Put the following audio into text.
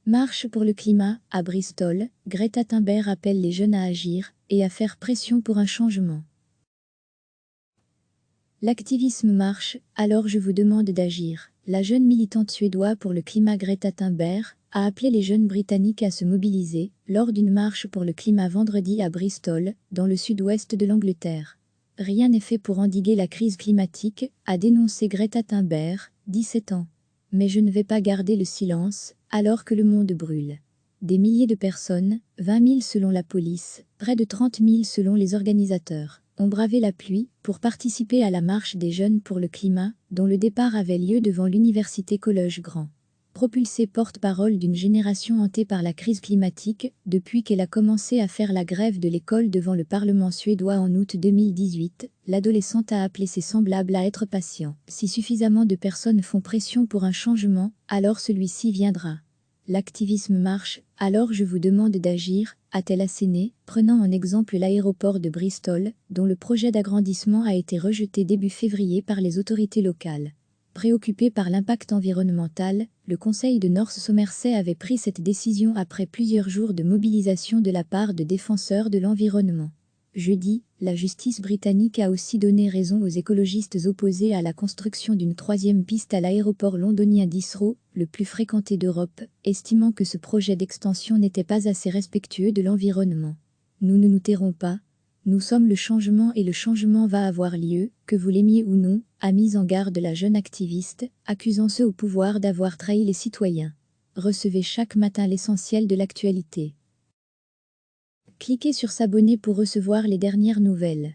Marche pour le climat, à Bristol, Greta Thunberg appelle les jeunes à agir et à faire pression pour un changement. L'activisme marche, alors je vous demande d'agir. La jeune militante suédoise pour le climat Greta Thunberg a appelé les jeunes britanniques à se mobiliser lors d'une marche pour le climat vendredi à Bristol, dans le sud-ouest de l'Angleterre. Rien n'est fait pour endiguer la crise climatique, a dénoncé Greta Thunberg, 17 ans. Mais je ne vais pas garder le silence, alors que le monde brûle. Des milliers de personnes, 20 000 selon la police, près de 30 000 selon les organisateurs, ont bravé la pluie pour participer à la marche des jeunes pour le climat, dont le départ avait lieu devant l'université Collège Grand. Propulsée porte-parole d'une génération hantée par la crise climatique, depuis qu'elle a commencé à faire la grève de l'école devant le Parlement suédois en août 2018, l'adolescente a appelé ses semblables à être patients. Si suffisamment de personnes font pression pour un changement, alors celui-ci viendra. L'activisme marche, alors je vous demande d'agir, a-t-elle asséné, prenant en exemple l'aéroport de Bristol, dont le projet d'agrandissement a été rejeté début février par les autorités locales. Préoccupé par l'impact environnemental, le Conseil de North Somerset avait pris cette décision après plusieurs jours de mobilisation de la part de défenseurs de l'environnement. Jeudi, la justice britannique a aussi donné raison aux écologistes opposés à la construction d'une troisième piste à l'aéroport londonien d'Heathrow, le plus fréquenté d'Europe, estimant que ce projet d'extension n'était pas assez respectueux de l'environnement. Nous ne nous tairons pas. Nous sommes le changement et le changement va avoir lieu, que vous l'aimiez ou non, a mis en garde la jeune activiste, accusant ceux au pouvoir d'avoir trahi les citoyens. Recevez chaque matin l'essentiel de l'actualité. Cliquez sur s'abonner pour recevoir les dernières nouvelles.